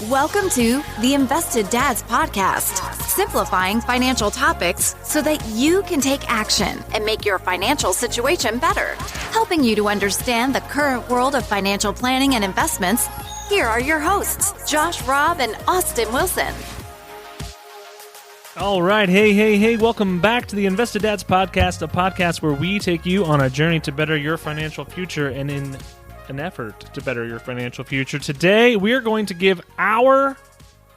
Welcome to the Invested Dads Podcast, simplifying financial topics so that you can take action and make your financial situation better. Helping you to understand the current world of financial planning and investments, here are your hosts, Josh Robb and Austin Wilson. All right. Hey. Welcome back to the Invested Dads Podcast, a podcast where we take you on a journey to better your financial future and in an effort to better your financial future. Today, we are going to give our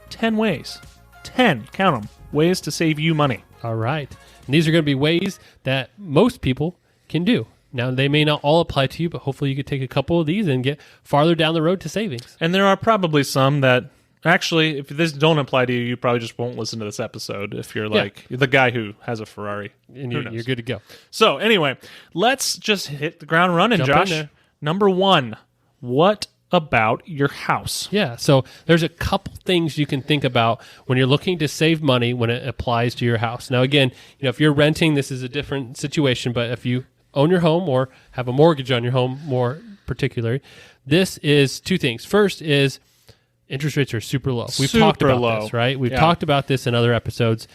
10 ways, 10, count them, ways to save you money. All right. And these are going to be ways that most people can do. Now, they may not all apply to you, but hopefully you could take a couple of these and get farther down the road to savings. And there are probably some that, actually, if this don't apply to you, you probably just won't listen to this episode if you're like the guy who has a Ferrari. And you're good to go. So, anyway, let's just hit the ground running, Jump Josh. in there. Number one, what about your house? Yeah, so there's a couple things you can think about when you're looking to save money when it applies to your house. Now, again, if you're renting, this is a different situation, but if you own your home or have a mortgage on your home more particularly, this is two things. First is interest rates are super low. We've talked about this, right? We've talked about this in other episodes.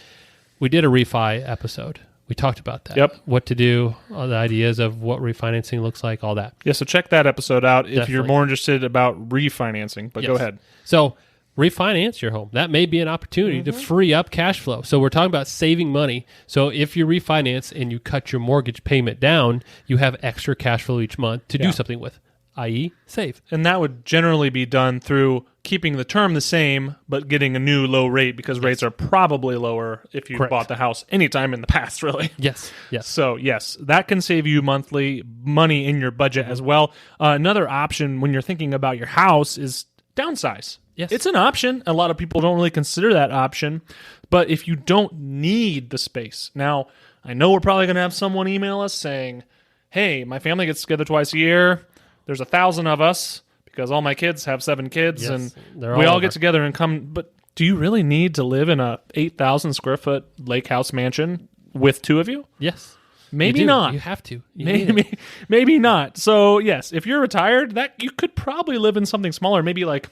We did a refi episode. We talked about that. Yep. What to do, all the ideas of what refinancing looks like, all that. Yeah, so check that episode out if Definitely. you're more interested about refinancing, but go ahead. So refinance your home. That may be an opportunity to free up cash flow. So we're talking about saving money. So if you refinance and you cut your mortgage payment down, you have extra cash flow each month to do something with, i.e. save. And that would generally be done through keeping the term the same, but getting a new low rate because rates are probably lower if you bought the house anytime in the past, really. Yes. So, yes, that can save you monthly money in your budget as well. Another option when you're thinking about your house is downsize. Yes. It's an option. A lot of people don't really consider that option, but if you don't need the space. Now, I know we're probably going to have someone email us saying, hey, my family gets together twice a year. There's 1,000 of us because all my kids have 7 kids, and we all get together and come. But do you really need to live in a 8,000 square foot lake house mansion with 2 of you? Yes. Maybe not. You have to. Maybe not. So yes, if you're retired, that you could probably live in something smaller. Maybe like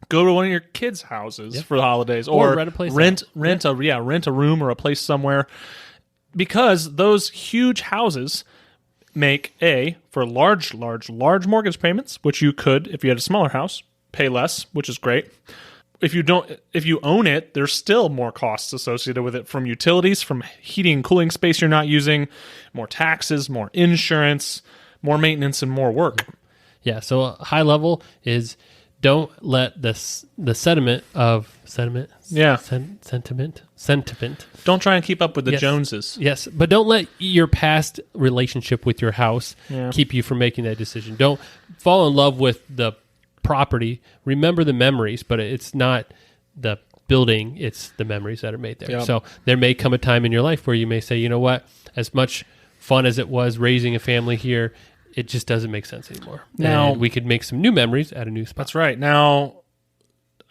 go to one of your kids' houses for the holidays, or rent a place. Rent a room or a place somewhere, because those huge houses make for large mortgage payments, which you could, if you had a smaller house, pay less, which is great. If you own it, there's still more costs associated with it, from utilities, from heating and cooling space you're not using, more taxes, more insurance, more maintenance, and more work. Yeah. So a high level is don't let the sentiment. Don't try and keep up with the Joneses. Yes, but don't let your past relationship with your house keep you from making that decision. Don't fall in love with the property. Remember the memories, but it's not the building, it's the memories that are made there. Yep. So there may come a time in your life where you may say, you know what, as much fun as it was raising a family here, it just doesn't make sense anymore. Now, and we could make some new memories at a new spot. That's right. Now,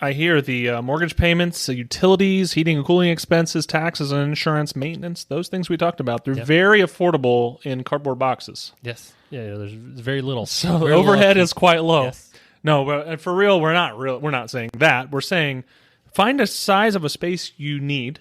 I hear the mortgage payments, utilities, heating and cooling expenses, taxes and insurance, maintenance, those things we talked about, they're very affordable in cardboard boxes. Yes. Yeah, there's very little. So very overhead is quite low. Yes. No, but for real, we're not saying that. We're saying find a size of a space you need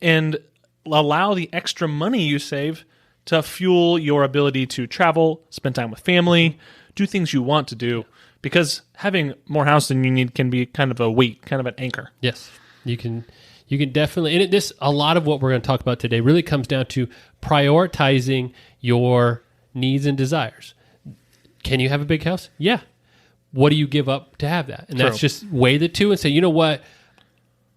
and allow the extra money you save to fuel your ability to travel, spend time with family, do things you want to do. Because having more house than you need can be kind of a weight, kind of an anchor. Yes, you can definitely. And a lot of what we're going to talk about today really comes down to prioritizing your needs and desires. Can you have a big house? Yeah. What do you give up to have that? And that's just weigh the two and say, you know what?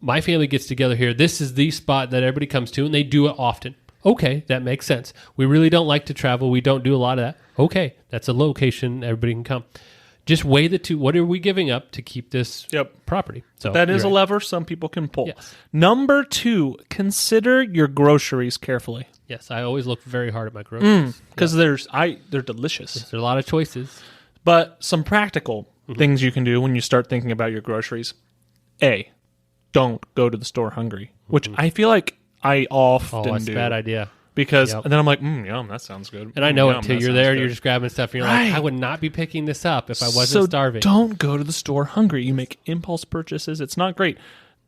My family gets together here. This is the spot that everybody comes to, and they do it often. Okay, that makes sense. We really don't like to travel. We don't do a lot of that. Okay, that's a location. Everybody can come. Just weigh the two. What are we giving up to keep this property? So that is a lever some people can pull. Yes. Number 2, consider your groceries carefully. Yes, I always look very hard at my groceries. Because they're delicious. Yes, there are a lot of choices. But some practical things you can do when you start thinking about your groceries. Don't go to the store hungry, which I feel like I often do. Oh, that's a bad idea. because Yep. and then I'm like, yum, that sounds good. And I know yum, it too. that You're sounds there, good. you're just grabbing stuff, and you're Right. like, I would not be picking this up if I wasn't So starving. don't go to the store hungry. You make impulse purchases. It's not great.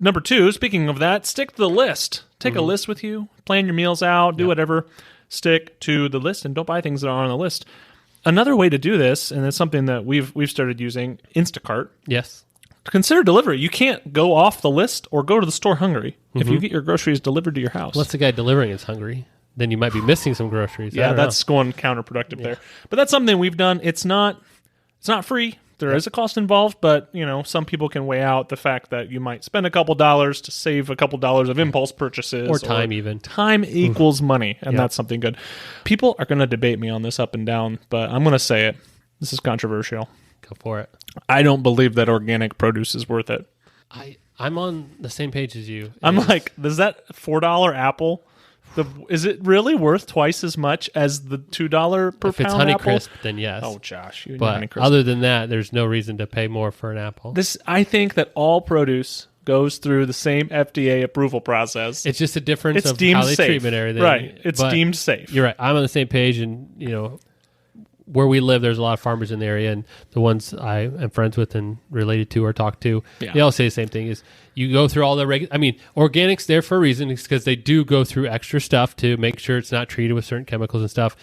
Number 2, speaking of that, stick to the list. Take a list with you. Plan your meals out. Do whatever. Stick to the list and don't buy things that aren't on the list. Another way to do this, and it's something that we've started using, Instacart. Yes. Consider delivery. You can't go off the list or go to the store hungry if you get your groceries delivered to your house. Unless the guy delivering is hungry, then you might be missing some groceries. I Yeah, don't know. that's going counterproductive there. But that's something we've done. It's not free. There is a cost involved, but some people can weigh out the fact that you might spend a couple dollars to save a couple dollars of impulse purchases or time even. Time equals money, and that's something good. People are going to debate me on this up and down, but I'm going to say it. This is controversial. Go for it. I don't believe that organic produce is worth it. I'm on the same page as you. I'm like, does that $4 apple? Is it really worth twice as much as the $2 per If it's pound apple? Honeycrisp, then yes. Oh, Josh, you and your But Honeycrisp. other than that, there's no reason to pay more for an apple. I think that all produce goes through the same FDA approval process. It's just a difference It's of deemed how they safe. treat everything. Right. It's But deemed safe. You're right. I'm on the same page, and where we live, there's a lot of farmers in the area, and the ones I am friends with and related to or talk to, Yeah. they all say the same thing: is you go through all the organics there for a reason, because they do go through extra stuff to make sure it's not treated with certain chemicals and stuff.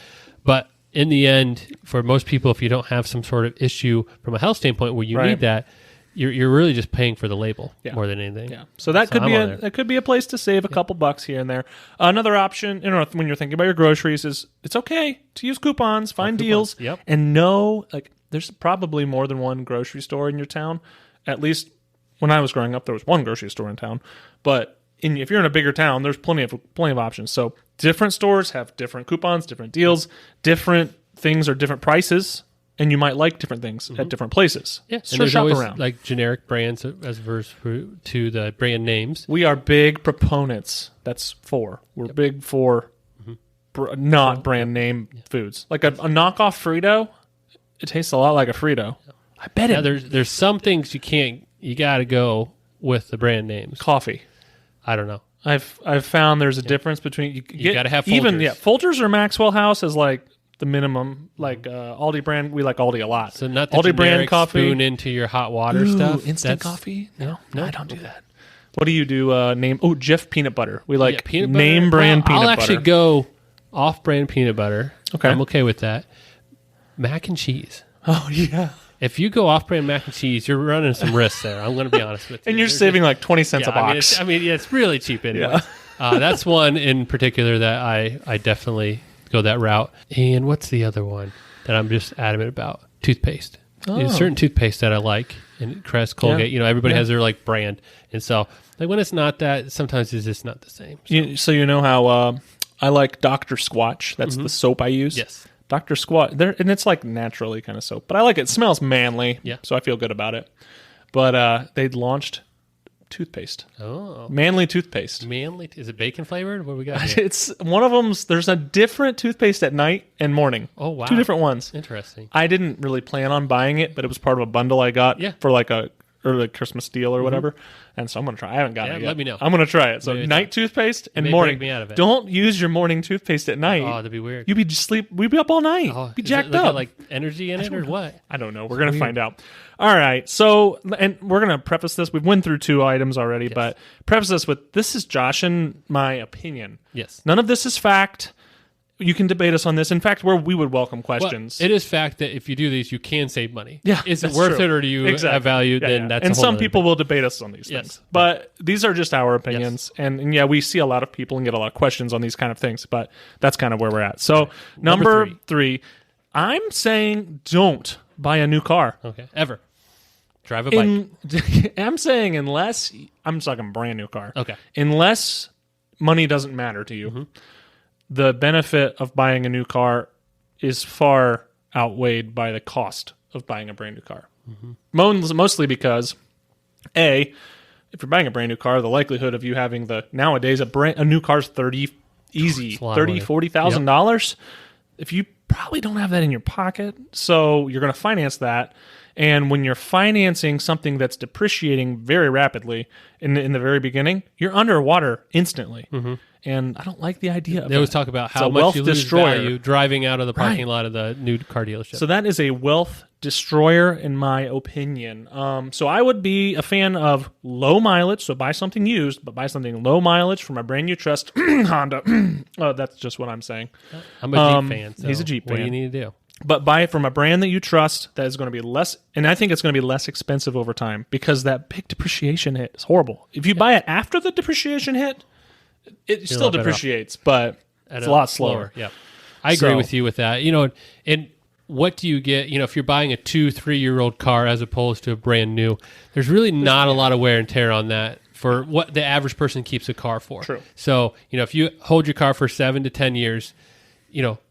But in the end, for most people, if you don't have some sort of issue from a health standpoint where you Right. need that, you're really just paying for the label Yeah. more than anything. Yeah. So that could I'm be on there. that could be a place to save a couple bucks here and there. Another option, when you're thinking about your groceries, is it's okay to use coupons, find deals, Yep. and know there's probably more than one grocery store in your town. At least when I was growing up, there was one grocery store in town. But if you're in a bigger town, there's plenty of options. So different stores have different coupons, different deals, different things are different prices. And you might like different things at different places. Yeah, So and there's shop always around. like generic brands as versus to the brand names. We are big proponents. That's 4. We're big for not brand name foods. Like a knockoff Frito, it tastes a lot like a Frito. I bet Yeah, it. there's some things you got to go with the brand names. Coffee. I don't know. I've found there's a difference between you gotta have even Folgers. Folgers or Maxwell House is like the minimum. Like Aldi brand, we like Aldi a lot. So not the Aldi brand generic coffee. spoon into your hot water Ooh, stuff. instant That's- coffee. No, no. I don't do that. What do you do? Jif peanut butter. We like peanut butter. name brand peanut I'll butter. actually go off-brand peanut butter. Okay. I'm okay with that. Mac and cheese. Oh yeah. If you go off-brand mac and cheese, you're running some risks there. I'm going to be honest with you. And you're They're saving like 20 cents a box. it's really cheap anyway. Yeah. That's one in particular that I definitely go that route. And what's the other one that I'm just adamant about? Toothpaste. There's certain toothpaste that I like, and Crest, Colgate. Everybody has their like brand, and so like when it's not that, sometimes it's just not the same. So you know how I like Dr. Squatch. That's the soap I use. Yes. Dr. Squatch. And it's like naturally kind of soap, but I like it. It smells manly. Yeah. So I feel good about it. But they launched toothpaste. Oh, Manly toothpaste. manly. Is it bacon flavored? What do we got here? It's one of them. There's a different toothpaste at night and morning. Oh, wow. 2 different ones. Interesting. I didn't really plan on buying it, but it was part of a bundle I got Yeah. for like a early Christmas deal or whatever. And so I'm going to try. I haven't got Yeah, it yet. let me know. I'm going to try it. So Maybe night toothpaste and may morning. break me out of it. Don't use your morning toothpaste at night. Oh, that'd be weird. You'd be we'd be up all night. Oh, be is jacked it like up. like energy in it or what? I don't know. We're going to find out. All right. So, and we're going to preface this. We've went through 2 items already, but preface this with this is Josh and my opinion. Yes. None of this is fact. You can debate us on this. In fact, we would welcome questions. Well, it is fact that if you do these, you can save money. Yeah, Is it that's worth true. it, or do you Exactly. have value? Yeah, Then yeah. that's and a whole some other people thing. will debate us on these Yes. things. But these are just our opinions. And yeah, we see a lot of people and get a lot of questions on these kind of things. But that's kind of where we're at. So number Number 3, I'm saying don't buy a new car. Okay. Ever drive a bike. I'm saying unless I'm talking brand new car. Okay. Unless money doesn't matter to you, the benefit of buying a new car is far outweighed by the cost of buying a brand new car. Mostly because, if you're buying a brand new car, the likelihood of you having nowadays a new car's easy a lot of money. $30,000-$40,000. If you probably don't have that in your pocket, so you're going to finance that. And when you're financing something that's depreciating very rapidly in the very beginning, you're underwater instantly. And I don't like the idea of They always that. talk about It's how a much wealth you lose destroyer. value driving out of the parking Right. lot of the new car dealership. So that is a wealth destroyer, in my opinion. So I would be a fan of low mileage. So buy something used, but buy something low mileage from a brand you trust. Honda. Oh, that's just what I'm saying. I'm a Jeep fan. So he's a Jeep What do you fan. need to do? But buy it from a brand that you trust that is going to be less, and I think it's going to be less expensive over time because that big depreciation hit is horrible. If you buy it after the depreciation hit, it still lot better off. depreciates, but it's a lot slower. Yeah, I agree So- with you with that. And what do you get? If you're buying a 2-3-year-old car as opposed to a brand new, there's really not a lot of wear and tear on that for what the average person keeps a car for. True. So if you hold your car for 7 to 10 years,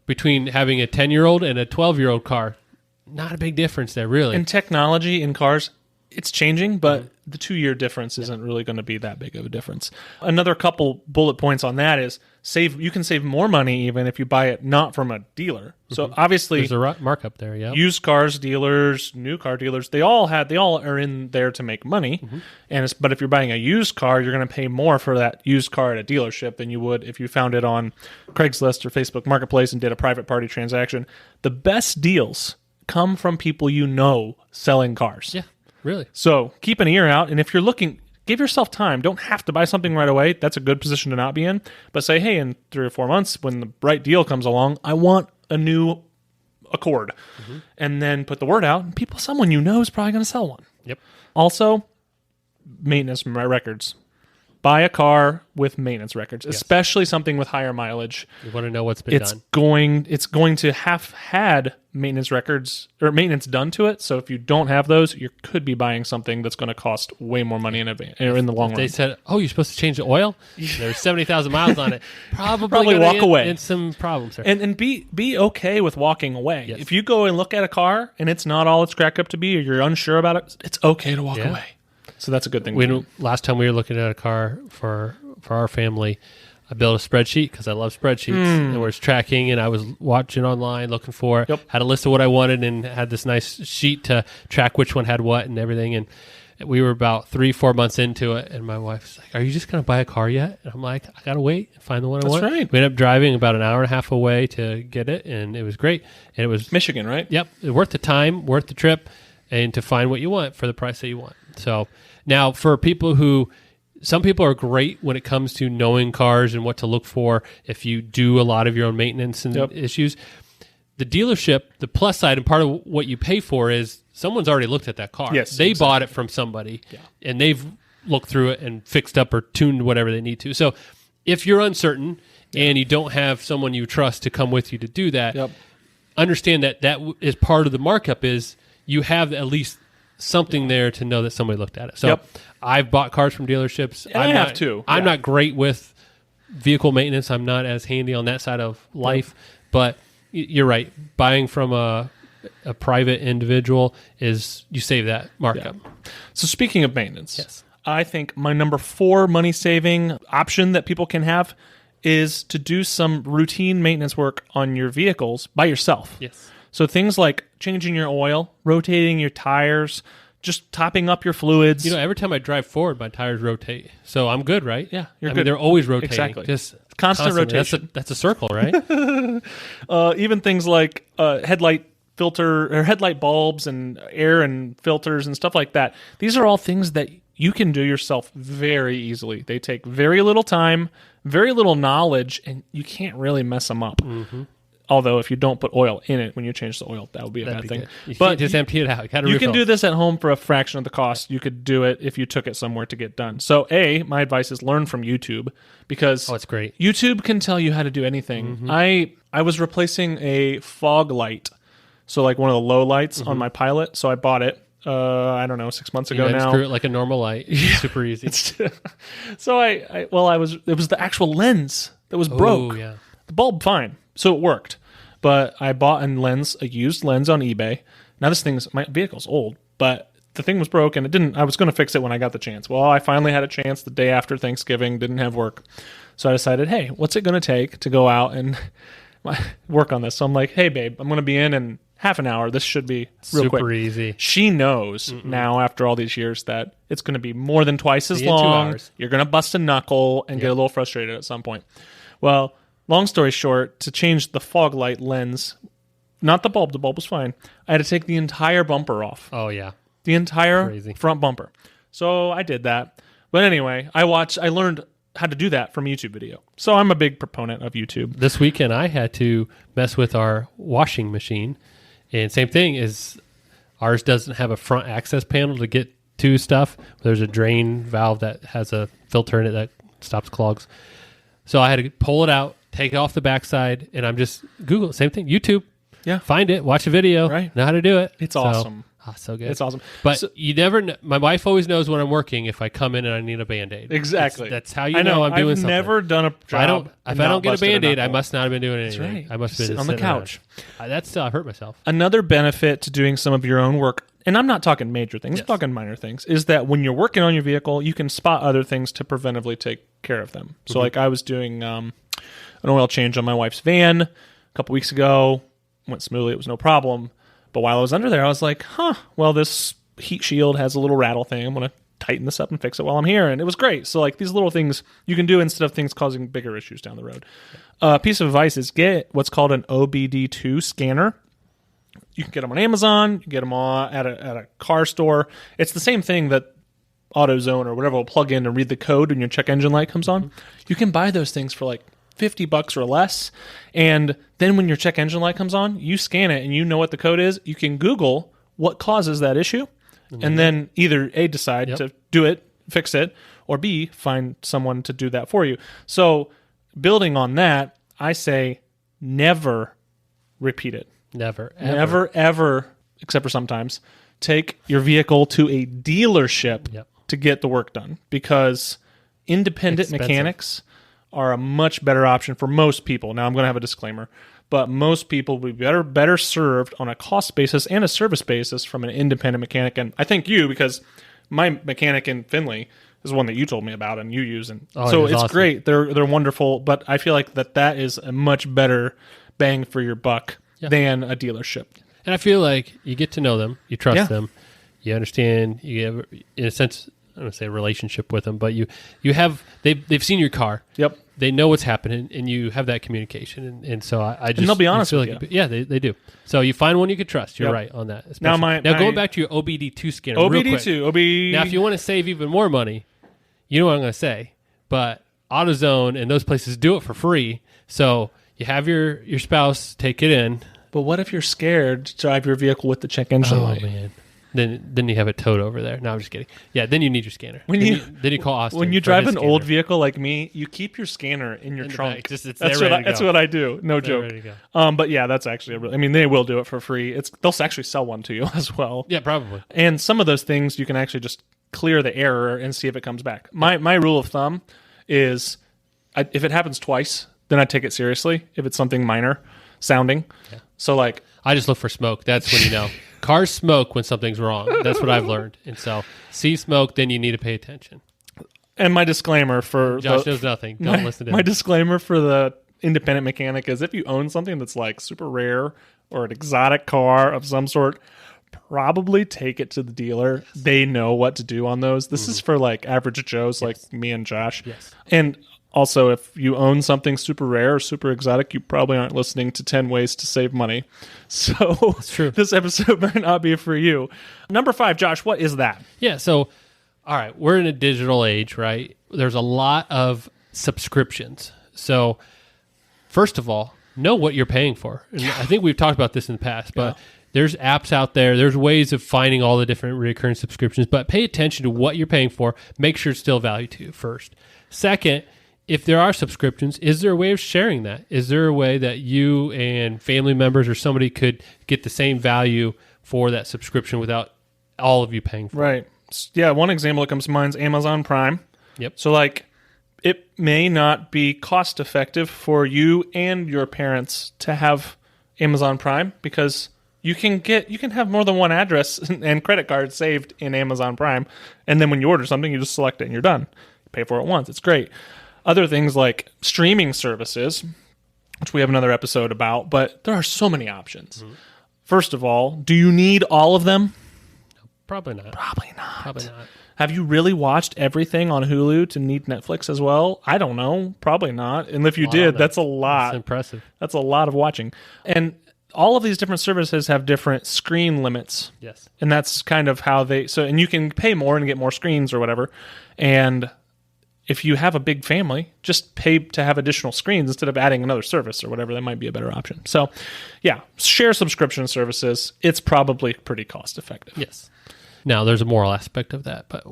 between having a 10-year-old and a 12-year-old car, not a big difference there, really. And technology in cars, it's changing, but the 2-year difference isn't really going to be that big of a difference. Another couple bullet points on that is you can save more money even if you buy it not from a dealer. So obviously, There's a markup there, yeah. used cars dealers, new car dealers, they all are in there to make money. But if you're buying a used car, you're going to pay more for that used car at a dealership than you would if you found it on Craigslist or Facebook Marketplace and did a private party transaction. The best deals come from people selling cars. Yeah, really. So keep an ear out, and if you're looking, give yourself time. Don't have to buy something right away. That's a good position to not be in. But say, hey, in 3 or 4 months, when the right deal comes along, I want a new Accord. And then put the word out, and someone is probably going to sell one. Yep. Also, maintenance records. Buy a car with maintenance records, especially something with higher mileage. You want to know what's been done. It's going to have had maintenance records or maintenance done to it. So if you don't have those, you could be buying something that's going to cost way more money in the long run. They said, "Oh, you're supposed to change the oil." There's 70,000 miles on it. Probably gonna walk away. And some problems there. And be okay with walking away. Yes. If you go and look at a car and it's not all it's cracked up to be, or you're unsure about it, it's okay to walk Yeah. away. So that's a good thing. to do. Last time we were looking at a car for our family, I built a spreadsheet because I love spreadsheets, and was tracking, and I was watching online, looking for it, Yep. had a list of what I wanted, and had this nice sheet to track which one had what and everything. And we were about 3-4 months into it, and my wife's like, "Are you just going to buy a car yet?" And I'm like, "I got to wait and find the one I want." right. We ended up driving about an hour and a half away to get it, and it was great. And it was Michigan, right? Yep, worth the time, worth the trip, and to find what you want for the price that you want. So now, for some people are great when it comes to knowing cars and what to look for if you do a lot of your own maintenance and issues. The dealership, the plus side, and part of what you pay for is someone's already looked at that car. Yes, they exactly. bought it from somebody, and they've looked through it and fixed up or tuned whatever they need to. So if you're uncertain and you don't have someone you trust to come with you to do that, understand that is part of the markup is you have at least something there to know that somebody looked at it. So I've bought cars from dealerships. I have too. I'm not great with vehicle maintenance. I'm not as handy on that side of life, but you're right. Buying from a private individual is you save that markup. So speaking of maintenance, I think my number 4 money saving option that people can have is to do some routine maintenance work on your vehicles by yourself. Yes. So things like changing your oil, rotating your tires, just topping up your fluids. Every time I drive forward, my tires rotate. So I'm good, right? Yeah, you're I good. mean, they're always rotating. Exactly. Just Constant constantly. rotation. That's a circle, right? Even things like headlight filter or headlight bulbs and air and filters and stuff like that. These are all things that you can do yourself very easily. They take very little time, very little knowledge, and you can't really mess them up. Although if you don't put oil in it when you change the oil, that would be a bad thing. You But can't just empty it out. you can do this at home for a fraction of the cost. You could do it if you took it somewhere to get done. So my advice is learn from YouTube because it's great. YouTube can tell you how to do anything. I was replacing a fog light, so like one of the low lights on my Pilot. So I bought it. I don't know, 6 months ago You now. unscrew it like a normal light. Super easy. So it was the actual lens that was broke. Oh, yeah. The bulb, fine. So it worked. But I bought a used lens on eBay. Now my vehicle's old, but the thing was broke and I was going to fix it when I got the chance. Well, I finally had a chance the day after Thanksgiving, didn't have work. So I decided, hey, what's it going to take to go out and work on this? So I'm like, hey, babe, I'm going to be in and half an hour. This should be real Super quick. easy. She knows now, after all these years, that it's going to be more than twice as Be in 2 long. hours. You're going to bust a knuckle and get a little frustrated at some point. Well, long story short, to change the fog light lens, not the bulb was fine. I had to take the entire bumper off. Oh, yeah. The entire Crazy. front bumper. So I did that. But anyway, I learned how to do that from a YouTube video. So I'm a big proponent of YouTube. This weekend, I had to mess with our washing machine. And same thing is ours doesn't have a front access panel to get to stuff. There's a drain valve that has a filter in it that stops clogs. So I had to pull it out, take it off the backside, and I'm just Google, same thing, YouTube. Yeah. Find it, watch a video, Right. know how to do it. It's awesome. So good. It's awesome. But So- you never know. My wife always knows when I'm working if I come in and I need a Band-Aid. Exactly. That's how you I know I'm doing I've something. never done a If job. I don't, if and I not don't get a busted Band-Aid, I knuckle. must not have been doing anything. right. I must have been Sit on the sitting around. couch. That's still, I hurt myself. Another benefit to doing some of your own work, and I'm not talking major things, Yes. I'm talking minor things, is that when you're working on your vehicle, you can spot other things to preventively take care of them. So, like, I was doing an oil change on my wife's van a couple weeks ago. Went smoothly. It was no problem. But while I was under there, I was like, well, this heat shield has a little rattle thing. I'm going to tighten this up and fix it while I'm here. And it was great. So, like, these little things you can do instead of things causing bigger issues down the road. Piece of advice is get what's called an OBD2 scanner. You can get them on Amazon. You can get them at a car store. It's the same thing that AutoZone or whatever will plug in and read the code when your check engine light comes on. You can buy those things for like $50 or less. And then when your check engine light comes on, you scan it and you know what the code is. You can Google what causes that issue. And then either A, decide to do it, fix it, or B, find someone to do that for you. So building on that, I say never repeat it. Never, ever. Never, ever, except for sometimes, take your vehicle to a dealership to get the work done, because independent mechanics are a much better option for most people. Now, I'm going to have a disclaimer, but most people will be better served on a cost basis and a service basis from an independent mechanic. And I thank you, because my mechanic in Findlay is one that you told me about and you use, and so it's awesome. great. They're wonderful, but I feel like that is a much better bang for your buck than a dealership. And I feel like you get to know them, you trust Yeah. them, you understand, you have, in a sense, I don't want to say a relationship with them, but you have, they've seen your car. Yep. They know what's happening, and you have that communication. And so I just... And they'll be honest feel with like, you. Yeah, they do. So you find one you could trust. You're Yep. right on that. Now, Especially- going back to your OBD2 scanner real quick. OBD2, Now, if you want to save even more money, you know what I'm going to say, but AutoZone and those places do it for free. So you have your spouse take it in. But what if you're scared to drive your vehicle with the check engine light? Man. Then you have it towed over there. No, I'm just kidding. Yeah, then you need your scanner. When Then you call Austin. When you for drive his an old scanner. vehicle like me, you keep your scanner in your In the trunk. back. Just- it's that's there what ready to that's go. what I do. No They're joke. ready to go. But yeah, that's actually they will do it for free. They'll actually sell one to you as well. Yeah, probably. And some of those things you can actually just clear the error and see if it comes back. My rule of thumb is if it happens twice, then I take it seriously. If it's something minor sounding. So like I just look for smoke. That's when you know. Cars smoke when something's wrong. That's what I've learned. And so, see smoke, then you need to pay attention. And my disclaimer for Josh knows nothing. Don't listen to him. My disclaimer for the independent mechanic is if you own something that's like super rare or an exotic car of some sort, probably take it to the dealer. They know what to do on those. This is for like average Joes like me and Josh. Yes. And also, if you own something super rare or super exotic, you probably aren't listening to 10 ways to save money. So true. This episode might not be for you. Number 5, Josh, what is that? Yeah, so, all right, we're in a digital age, right? There's a lot of subscriptions. So, first of all, know what you're paying for. And I think we've talked about this in the past, but there's apps out there. There's ways of finding all the different recurring subscriptions, but pay attention to what you're paying for. Make sure it's still value to you first. Second, if there are subscriptions, is there a way of sharing that? Is there a way that you and family members or somebody could get the same value for that subscription without all of you paying for it? Right. Yeah, one example that comes to mind is Amazon Prime. Yep. So, like, it may not be cost effective for you and your parents to have Amazon Prime because you can have more than one address and credit card saved in Amazon Prime, and then when you order something, you just select it and you're done. You pay for it once. It's great. Other things like streaming services, which we have another episode about, but there are so many options. First of all, do you need all of them? Probably not. Probably not. Probably not. Have you really watched everything on Hulu to need Netflix as well? I don't know. Probably not. And if you did, that's a lot. That's impressive. That's a lot of watching. And all of these different services have different screen limits. Yes. And that's kind of how and you can pay more and get more screens or whatever. And if you have a big family, just pay to have additional screens instead of adding another service or whatever. That might be a better option. So, yeah, share subscription services. It's probably pretty cost effective. Yes. Now, there's a moral aspect of that, but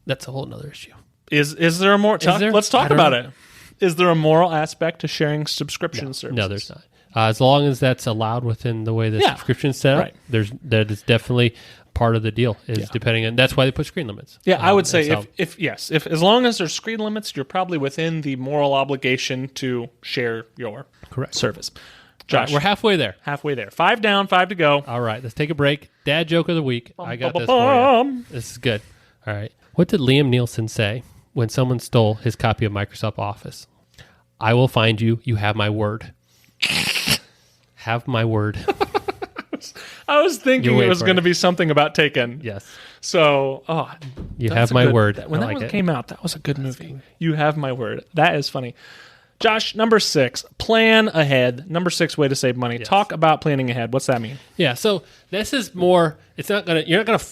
that's a whole nother issue. Is there a more? Let's talk about it. Is there a moral aspect to sharing subscription services? No, there's not. As long as that's allowed within the way the subscription is set up, right. that is definitely part of the deal. Depending on that's why they put screen limits. Yeah, I would say if as long as there's screen limits, you're probably within the moral obligation to share your service. Josh, we're halfway there. 5 down, 5 to go. All right, let's take a break. Dad joke of the week. I got this for you. This is good. All right. What did Liam Neeson say when someone stole his copy of Microsoft Office? I will find you. You have my word. Have my word. I was thinking it was going to be something about Taken. Yes. So, you have my word. When that one came out, that was a good movie. You have my word. That is funny. Josh, number 6, plan ahead. Number 6, way to save money. Yes. Talk about planning ahead. What's that mean? Yeah, so this is more, you're not going to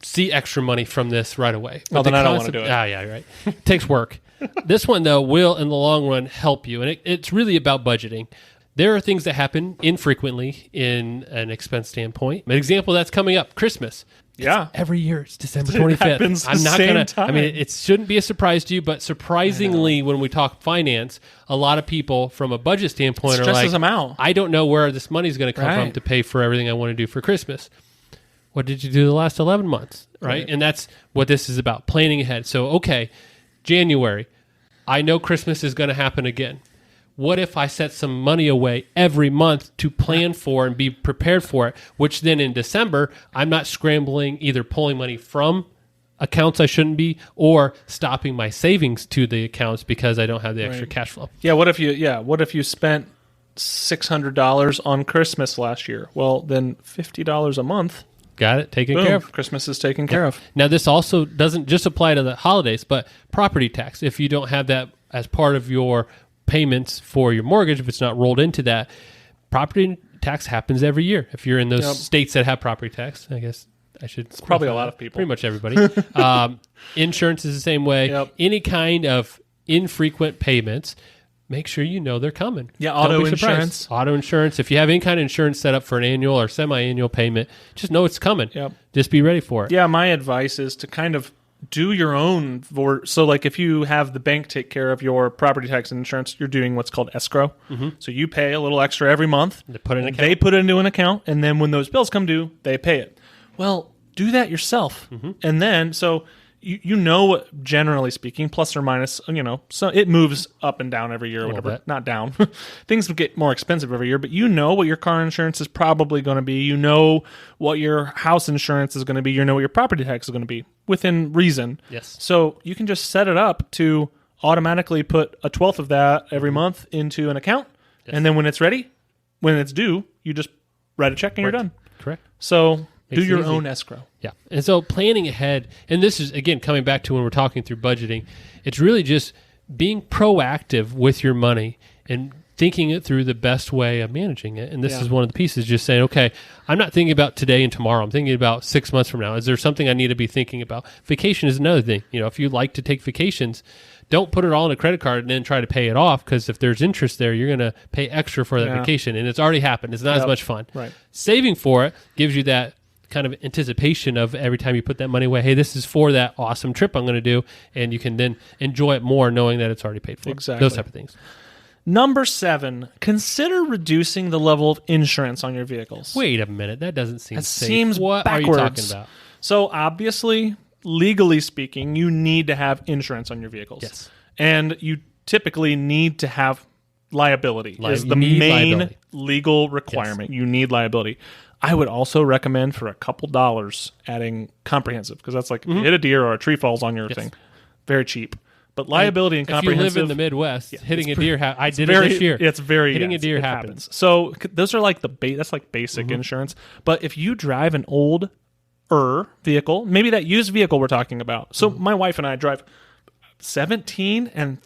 see extra money from this right away. Well, then I don't want to do it. Yeah, right. It takes work. This one, though, will, in the long run, help you. And it's really about budgeting. There are things that happen infrequently in an expense standpoint. An example that's coming up, Christmas. Yeah. Every year it's December 25th. It happens I'm not going to. I mean, it shouldn't be a surprise to you, but surprisingly, when we talk finance, a lot of people from a budget standpoint are like, them out. I don't know where this money's going to come from to pay for everything I want to do for Christmas. What did you do the last 11 months? Right? And that's what this is about, planning ahead. So, okay, January, I know Christmas is going to happen again. What if I set some money away every month to plan for and be prepared for it, which then in December, I'm not scrambling, either pulling money from accounts I shouldn't be or stopping my savings to the accounts because I don't have the extra cash flow. Yeah, what if you spent $600 on Christmas last year? Well, then $50 a month. Got it. Taken care of. Christmas is taken care of. Now, this also doesn't just apply to the holidays, but property tax. If you don't have that as part of your payments for your mortgage, if it's not rolled into that, property tax happens every year. If you're in those states that have property tax, I guess I should. It's probably a lot of people. Pretty much everybody. Insurance is the same way. Yep. Any kind of infrequent payments, make sure you know they're coming. Yeah, auto insurance. Auto insurance. If you have any kind of insurance set up for an annual or semi-annual payment, just know it's coming. Yep. Just be ready for it. Yeah, my advice is to kind of do your own. So like if you have the bank take care of your property tax and insurance, you're doing what's called escrow. Mm-hmm. So you pay a little extra every month. They put it into an account, and then when those bills come due, they pay it. Well, do that yourself. Mm-hmm. And then, so you know what, generally speaking, plus or minus, so it moves up and down every year or whatever. Not down. Things get more expensive every year, but you know what your car insurance is probably going to be. You know what your house insurance is going to be. You know what your property tax is going to be within reason. Yes. So you can just set it up to automatically put 1/12 of that every month into an account. Yes. And then when it's ready, when it's due, you just write a check and you're done. Correct. So do your own escrow. Yeah. And so planning ahead, and this is, again, coming back to when we're talking through budgeting, it's really just being proactive with your money and thinking it through the best way of managing it. And this is one of the pieces, just saying, okay, I'm not thinking about today and tomorrow. I'm thinking about 6 months from now. Is there something I need to be thinking about? Vacation is another thing. If you like to take vacations, don't put it all in a credit card and then try to pay it off, because if there's interest there, you're going to pay extra for that vacation, and it's already happened. It's not as much fun. Right. Saving for it gives you that kind of anticipation of every time you put that money away, hey, this is for that awesome trip I'm going to do, and you can then enjoy it more knowing that it's already paid for. Exactly. Those type of things. Number 7, consider reducing the level of insurance on your vehicles. Wait a minute. That doesn't seem safe. Seems what backwards. Are you talking about? So obviously, legally speaking, you need to have insurance on your vehicles. Yes. And you typically need to have liability. Is the main legal requirement. Yes. You need liability. I would also recommend for a couple dollars adding comprehensive, because that's like if you hit a deer or a tree falls on your thing. Very cheap. But liability and if comprehensive. you live in the Midwest, hitting a deer, I did very, it this year. It's very hitting yes, a deer it happens. So those are like that's like basic insurance. But if you drive an old vehicle, maybe that used vehicle we're talking about. So my wife and I drive 13 and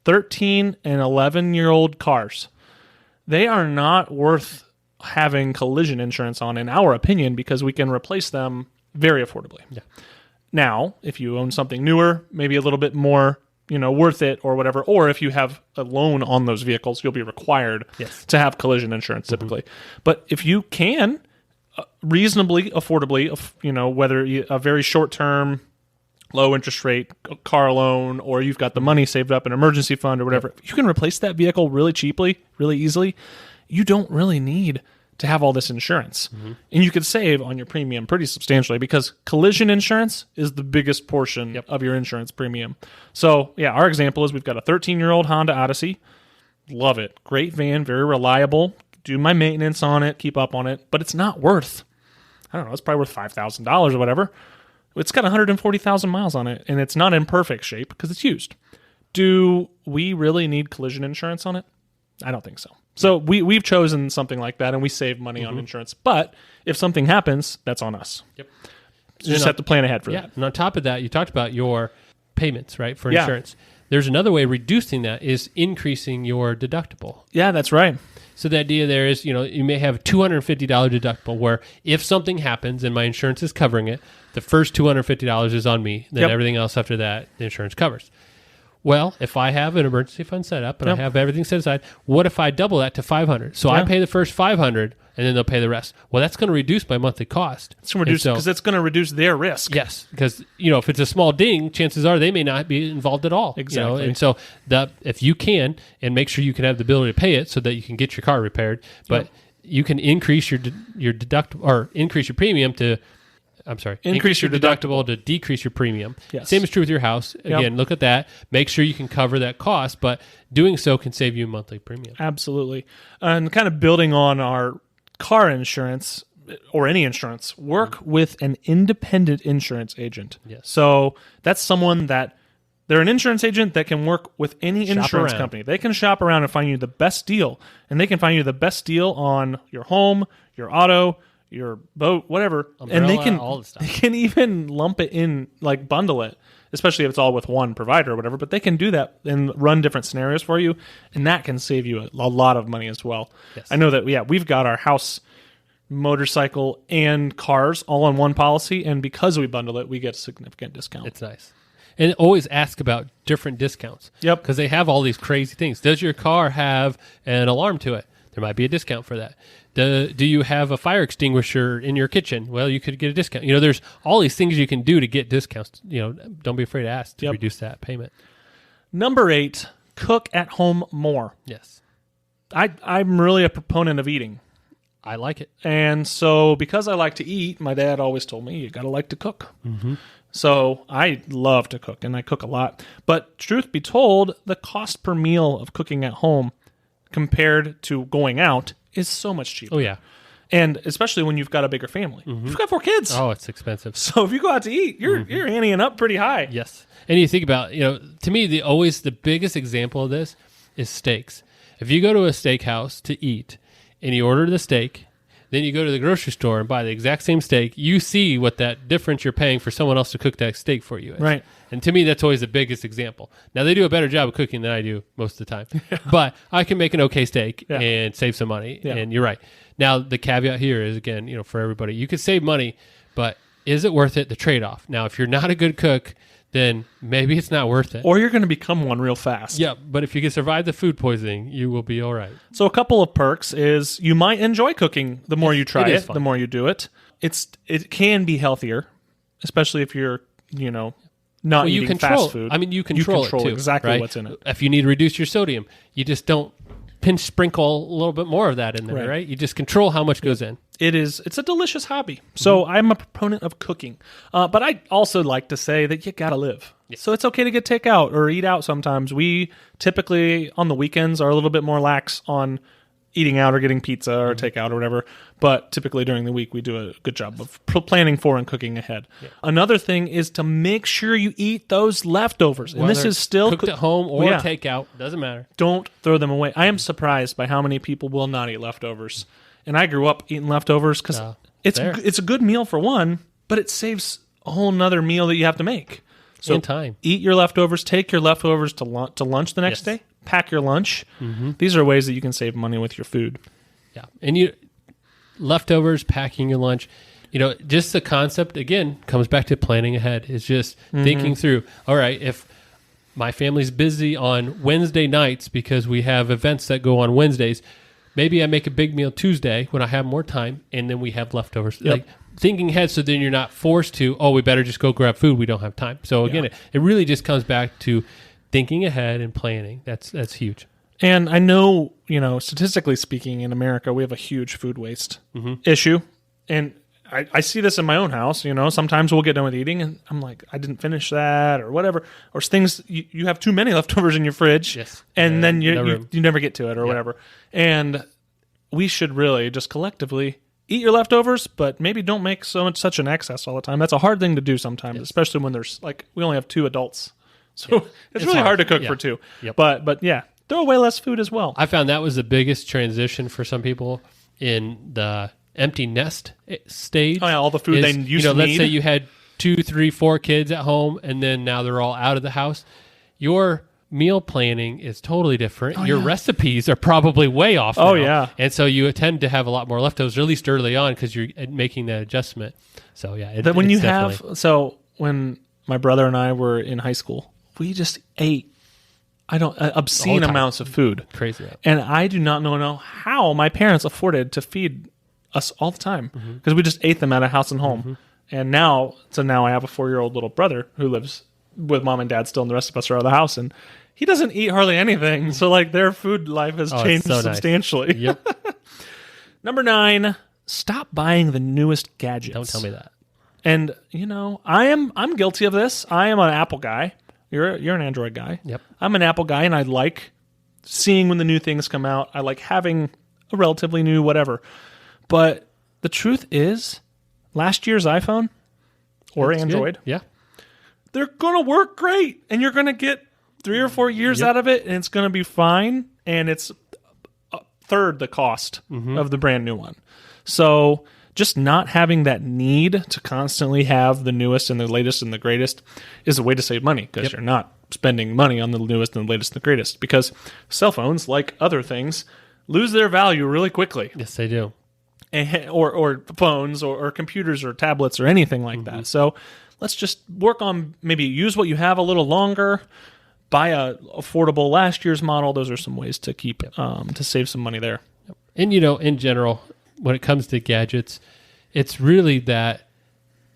11-year-old cars. They are not worth having collision insurance on, in our opinion, because we can replace them very affordably. Yeah. Now, if you own something newer, maybe a little bit more, worth it or whatever, or if you have a loan on those vehicles, you'll be required to have collision insurance typically. But if you can reasonably, affordably, whether a very short-term, low interest rate car loan, or you've got the money saved up in an emergency fund or whatever, you can replace that vehicle really cheaply, really easily. You don't really need to have all this insurance. And you could save on your premium pretty substantially because collision insurance is the biggest portion of your insurance premium. So, our example is we've got a 13-year-old Honda Odyssey. Love it. Great van, very reliable. Do my maintenance on it, keep up on it, but it's not worth, I don't know, it's probably worth $5,000 or whatever. It's got 140,000 miles on it, and it's not in perfect shape because it's used. Do we really need collision insurance on it? I don't think so. So we've chosen something like that, and we save money on insurance. But if something happens, that's on us. Yep. So you just have to plan ahead for that. And on top of that, you talked about your payments, right, for insurance. There's another way reducing that is increasing your deductible. Yeah, that's right. So the idea there is, you may have a $250 deductible where if something happens and my insurance is covering it, the first $250 is on me. Then everything else after that, the insurance covers. Well, if I have an emergency fund set up and I have everything set aside, what if I double that to $500? So I pay the first $500 and then they'll pay the rest. Well, that's going to reduce my monthly cost. It's going to reduce because it's going to reduce their risk. Yes, because if it's a small ding, chances are they may not be involved at all. Exactly. And so if you can, and make sure you can have the ability to pay it so that you can get your car repaired, but you can increase your deductible or increase your premium to. Increase your deductible to decrease your premium. Yes. Same is true with your house. Again, look at that. Make sure you can cover that cost, but doing so can save you monthly premium. Absolutely. And kind of building on our car insurance or any insurance, work with an independent insurance agent. Yes. So that's someone they're an insurance agent that can work with any insurance company. They can shop around and find you the best deal, and they can find you the best deal on your home, your auto, your boat, whatever, umbrella, and they can all the stuff. They can even lump it in, like bundle it, especially if it's all with one provider or whatever. But they can do that and run different scenarios for you, and that can save you a lot of money as well. Yes. I know that we've got our house, motorcycle, and cars all on one policy, and because we bundle it, we get a significant discount. It's nice. And always ask about different discounts. Yep. Because they have all these crazy things. Does your car have an alarm to it? There might be a discount for that. Do you have a fire extinguisher in your kitchen? Well, you could get a discount. There's all these things you can do to get discounts. Don't be afraid to ask to reduce that payment. Number 8, cook at home more. Yes. I'm really a proponent of eating. I like it. And so because I like to eat, my dad always told me, you got to like to cook. Mm-hmm. So I love to cook, and I cook a lot. But truth be told, the cost per meal of cooking at home compared to going out is so much cheaper. Oh, yeah. And especially when you've got a bigger family. Mm-hmm. You've got 4 kids. Oh, it's expensive. So if you go out to eat, you're anteing up pretty high. Yes. And you think about, to me, the biggest example of this is steaks. If you go to a steakhouse to eat and you order the steak, then you go to the grocery store and buy the exact same steak, you see what that difference you're paying for someone else to cook that steak for you is. Right. And to me, that's always the biggest example. Now, they do a better job of cooking than I do most of the time. But I can make an okay steak and save some money. Yeah. And you're right. Now, the caveat here is, again, for everybody, you could save money, but is it worth it, the trade-off? Now, if you're not a good cook, then maybe it's not worth it. Or you're going to become one real fast. Yeah, but if you can survive the food poisoning, you will be all right. So a couple of perks is you might enjoy cooking the more you try it, the more you do it. It can be healthier, especially if you're, not eating fast food. I mean, you control it too, exactly right? What's in it. If you need to reduce your sodium, you just don't sprinkle a little bit more of that in there, right? You just control how much goes in. It's a delicious hobby. So I'm a proponent of cooking. But I also like to say that you got to live. Yeah. So it's okay to get takeout or eat out sometimes. We typically on the weekends are a little bit more lax on eating out or getting pizza or takeout or whatever. But typically during the week, we do a good job of planning for and cooking ahead. Yeah. Another thing is to make sure you eat those leftovers. And this is still cooked at home or takeout. Doesn't matter. Don't throw them away. I am surprised by how many people will not eat leftovers. And I grew up eating leftovers because it's a good meal for one, but it saves a whole nother meal that you have to make. So in time. Eat your leftovers. Take your leftovers to lunch the next day. Pack your lunch. Mm-hmm. These are ways that you can save money with your food. Yeah. And leftovers, packing your lunch, just the concept, again, comes back to planning ahead. It's just thinking through, all right, if my family's busy on Wednesday nights because we have events that go on Wednesdays, maybe I make a big meal Tuesday when I have more time, and then we have leftovers. Yep. Like thinking ahead, so then you're not forced to, we better just go grab food. We don't have time. So again, it really just comes back to thinking ahead and planning. That's huge. And I know, statistically speaking, in America, we have a huge food waste issue. And I see this in my own house. Sometimes we'll get done with eating and I'm like, I didn't finish that or whatever. Or things, you have too many leftovers in your fridge. Yes. And then you never get to it or whatever. And we should really just collectively eat your leftovers, but maybe don't make such an excess all the time. That's a hard thing to do sometimes, especially when there's we only have 2 adults. So it's really hard to cook for 2. Yep. But yeah, throw away less food as well. I found that was the biggest transition for some people in the empty nest stage. Oh yeah, all the food they used to need. Let's say you had 2, 3, 4 kids at home, and then now they're all out of the house. Your meal planning is totally different. Your recipes are probably way off now. Yeah. And so you tend to have a lot more leftovers, or at least early on, because you're making that adjustment. So yeah, when my brother and I were in high school, we just ate obscene amounts of food. Crazy. Right? And I do not know how my parents afforded to feed us all the time because we just ate them at a house and home. And now I have a 4-year-old little brother who lives with mom and dad still, and the rest of us are out of the house, and he doesn't eat hardly anything. So their food life has changed substantially. Nice. Yep. Number 9, stop buying the newest gadgets. Don't tell me that. And I'm guilty of this. I am an Apple guy. You're an Android guy. Yep. I'm an Apple guy, and I like seeing when the new things come out. I like having a relatively new whatever. But the truth is, last year's iPhone or Android, they're going to work great, and you're going to get 3 or 4 years out of it, and it's going to be fine, and it's a third the cost of the brand new one. So just not having that need to constantly have the newest and the latest and the greatest is a way to save money because you're not spending money on the newest and the latest and the greatest, because cell phones, like other things, lose their value really quickly. Yes, they do. Or phones or computers or tablets or anything like that. So let's just work on maybe use what you have a little longer, buy a affordable last year's model. Those are some ways to keep to save some money there. And in general, when it comes to gadgets, it's really that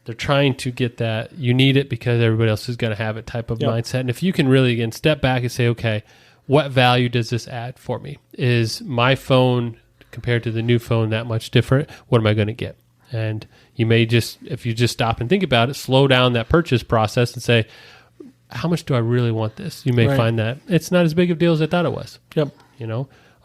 they're trying to get that you need it because everybody else is going to have it type of mindset. And if you can really, again, step back and say, okay, what value does this add for me? Is my phone compared to the new phone that much different? What am I going to get? And you may just, if you just stop and think about it, slow down that purchase process and say, how much do I really want this? You may find that it's not as big of a deal as I thought it was. Yep.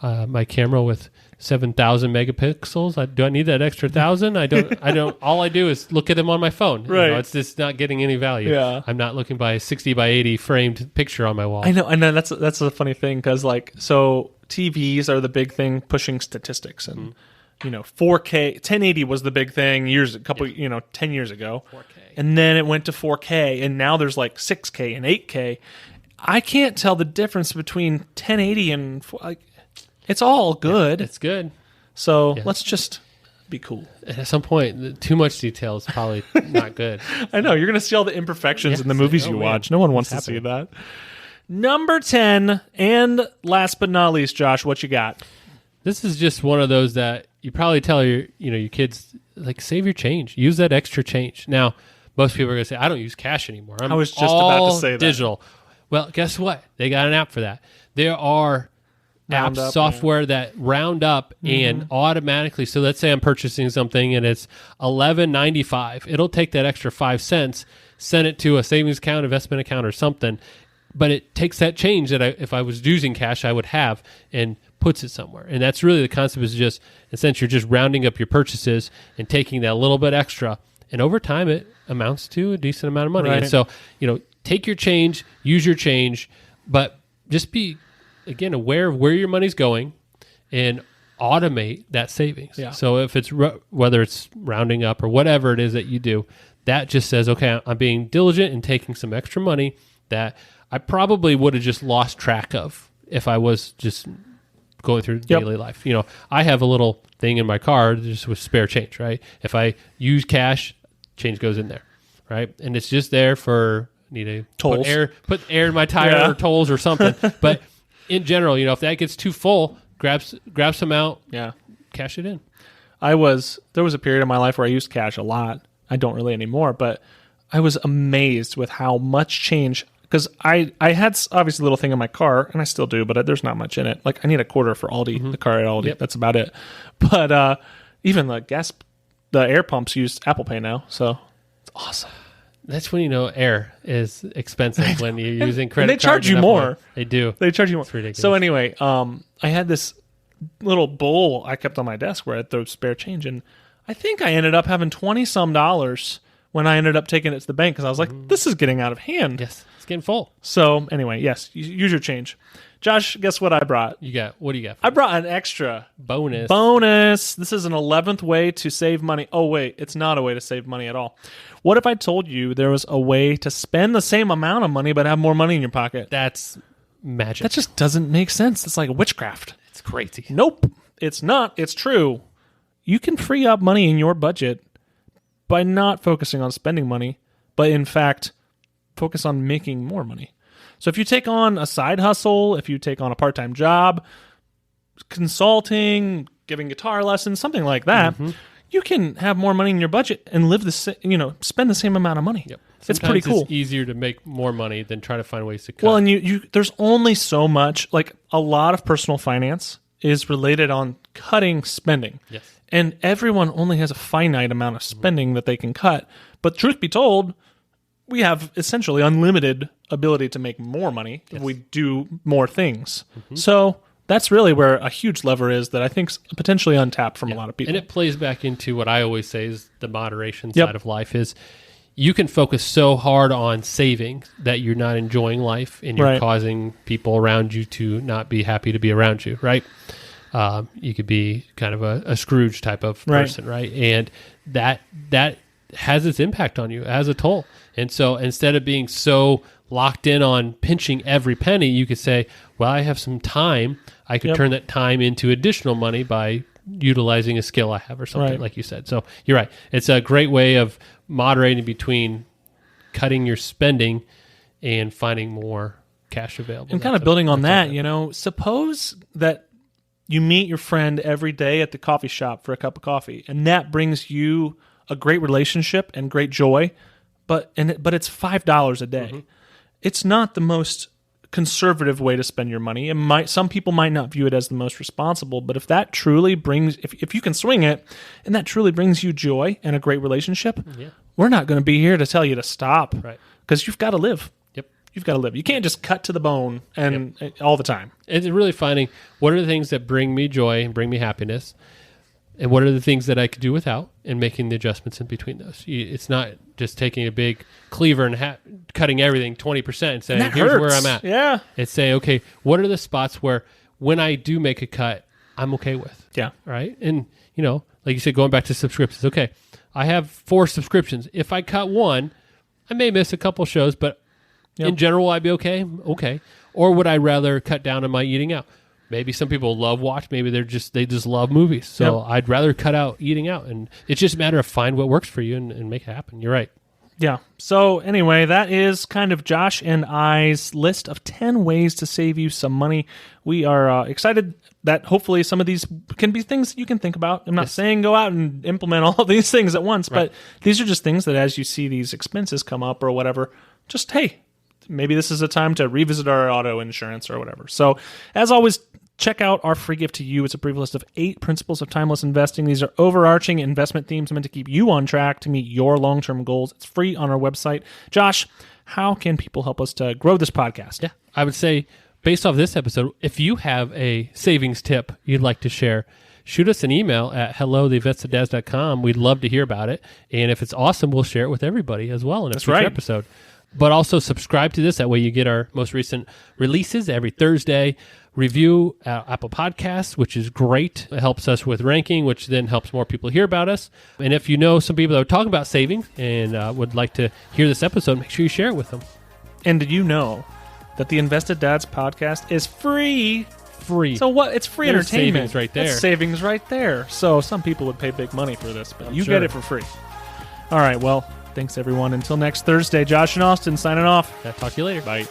My camera with 7,000 megapixels. Do I need that extra 1,000? I don't. All I do is look at them on my phone. Right. It's just not getting any value. Yeah. I'm not looking by a 60 by 80 framed picture on my wall. I know. That's a funny thing because so TVs are the big thing pushing statistics, and 4K 1080 was the big thing 10 years ago. 4K. And then it went to 4K, and now there's 6K and 8K. I can't tell the difference between 1080 and it's all good. It's good. So let's just be cool. At some point, too much detail is probably not good. I know. You're going to see all the imperfections in the movies you watch. No one wants to see that. Number 10, and last but not least, Josh, what you got? This is just one of those that you probably tell your kids, save your change. Use that extra change. Now, most people are going to say, I don't use cash anymore. I was just about to say that. Digital. Well, guess what? They got an app for that. There are software that round up and automatically. So let's say I'm purchasing something and it's $11.95. It'll take that extra 5 cents, send it to a savings account, investment account, or something. But it takes that change that if I was using cash, I would have, and puts it somewhere. And that's really the concept, is just, in a sense, you're just rounding up your purchases and taking that little bit extra. And over time, it amounts to a decent amount of money. Right. And so, take your change, use your change, but just be, again, aware of where your money's going and automate that savings. Yeah. So if it's, whether it's rounding up or whatever it is that you do, that just says, okay, I'm being diligent and taking some extra money that I probably would have just lost track of if I was just going through daily life. I have a little thing in my car just with spare change, right? If I use cash, change goes in there, right? And it's just there for, need to tolls. put air in my tire or tolls or something. But in general, if that gets too full, grab some out, cash it in. There was a period in my life where I used cash a lot. I don't really anymore, but I was amazed with how much change, because I had obviously a little thing in my car, and I still do, but there's not much in it. Like, I need a quarter for Aldi, the car at Aldi. Yep. That's about it. But even the air pumps use Apple Pay now, so it's awesome. That's when air is expensive when you're using credit cards. And they charge you more. They do. They charge you more. It's ridiculous. So anyway, I had this little bowl I kept on my desk where I had the spare change, and I think I ended up having $20-some when I ended up taking it to the bank, because I was like, this is getting out of hand. Yes, it's getting full. So anyway, yes, use your change. Josh, guess what I brought? What do you got? I brought an extra bonus. This is an 11th way to save money. Oh, wait, it's not a way to save money at all. What if I told you there was a way to spend the same amount of money but have more money in your pocket? That's magic. That just doesn't make sense. It's like witchcraft. It's crazy. Nope, it's not. It's true. You can free up money in your budget by not focusing on spending money, but in fact, focus on making more money. So if you take on a side hustle, if you take on a part-time job, consulting, giving guitar lessons, something like that, you can have more money in your budget and spend the same amount of money. Yep. It's pretty cool. It's easier to make more money than try to find ways to cut. Well, and you there's only so much, like a lot of personal finance is related on cutting spending. Yes. And everyone only has a finite amount of spending that they can cut. But truth be told, we have essentially unlimited ability to make more money if we do more things. So that's really where a huge lever is that I think's potentially untapped from a lot of people. And it plays back into what I always say is the moderation side of life is you can focus so hard on saving that you're not enjoying life and you're causing people around you to not be happy to be around you, right? You could be kind of a Scrooge type of person, right? And that has its impact on you, it has a toll. And so instead of being so locked in on pinching every penny, you could say, well, I have some time. I could turn that time into additional money by utilizing a skill I have or something, like you said. So you're right. It's a great way of moderating between cutting your spending and finding more cash available. And kind of building on that, suppose that you meet your friend every day at the coffee shop for a cup of coffee, and that brings you a great relationship and great joy, but it's $5 a day. It's not the most conservative way to spend your money. Some people might not view it as the most responsible, but if that truly brings, if you can swing it, and that truly brings you joy and a great relationship, we're not going to be here to tell you to stop, because you've got to live. You've got to live. You can't just cut to the bone and all the time. It's really finding what are the things that bring me joy and bring me happiness, and what are the things that I could do without, and making the adjustments in between those. It's not just taking a big cleaver and cutting everything 20% and saying, here's where I'm at. Yeah. It's saying, okay, what are the spots where when I do make a cut, I'm okay with? Yeah. Right? And, like you said, going back to subscriptions, okay, I have 4 subscriptions. If I cut one, I may miss a couple shows, but in general, I'd be okay. Okay. Or would I rather cut down on my eating out? Maybe some people love watch. Maybe they just love movies. So I'd rather cut out eating out. And it's just a matter of find what works for you and make it happen. You're right. Yeah. So anyway, that is kind of Josh and I's list of 10 ways to save you some money. We are excited that hopefully some of these can be things that you can think about. I'm not saying go out and implement all of these things at once, but these are just things that as you see these expenses come up or whatever, just, hey, maybe this is a time to revisit our auto insurance or whatever. So as always, check out our free gift to you. It's a brief list of 8 principles of timeless investing. These are overarching investment themes meant to keep you on track to meet your long-term goals. It's free on our website. Josh, how can people help us to grow this podcast? Yeah, I would say based off this episode, if you have a savings tip you'd like to share, shoot us an email at hello@theinvesteddads.com. We'd love to hear about it. And if it's awesome, we'll share it with everybody as well in a future episode. But also subscribe to this. That way you get our most recent releases every Thursday. Review Apple Podcasts, which is great. It helps us with ranking, which then helps more people hear about us. And if you know some people that are talking about saving and would like to hear this episode, make sure you share it with them. And did you know that the Invested Dads podcast is free? Free. So what? It's free There's entertainment. savings right there. That's savings right there. So some people would pay big money for this, but I'm you sure. get it for free. All right, well, thanks everyone. Until next Thursday, Josh and Austin signing off. I'll talk to you later. Bye.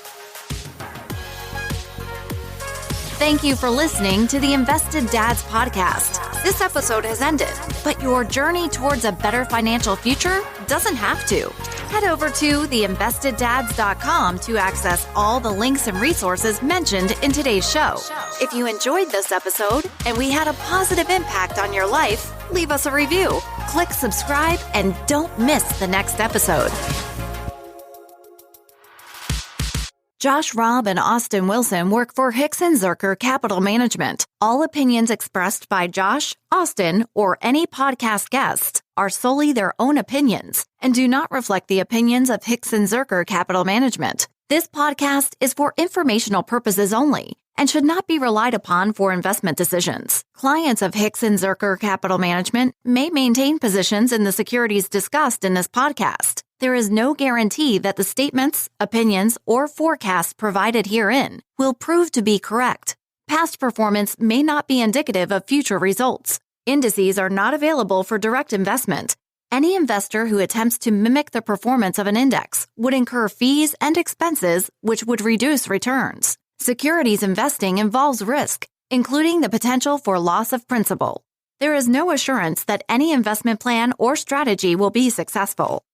Thank you for listening to the Invested Dads podcast. This episode has ended, but your journey towards a better financial future doesn't have to. Head over to theinvesteddads.com to access all the links and resources mentioned in today's show. If you enjoyed this episode and we had a positive impact on your life, leave us a review, click subscribe, and don't miss the next episode. Josh Robb and Austin Wilson work for Hicks & Zerker Capital Management. All opinions expressed by Josh, Austin, or any podcast guests are solely their own opinions and do not reflect the opinions of Hicks & Zerker Capital Management. This podcast is for informational purposes only and should not be relied upon for investment decisions. Clients of Hicks & Zerker Capital Management may maintain positions in the securities discussed in this podcast. There is no guarantee that the statements, opinions, or forecasts provided herein will prove to be correct. Past performance may not be indicative of future results. Indices are not available for direct investment. Any investor who attempts to mimic the performance of an index would incur fees and expenses which would reduce returns. Securities investing involves risk, including the potential for loss of principal. There is no assurance that any investment plan or strategy will be successful.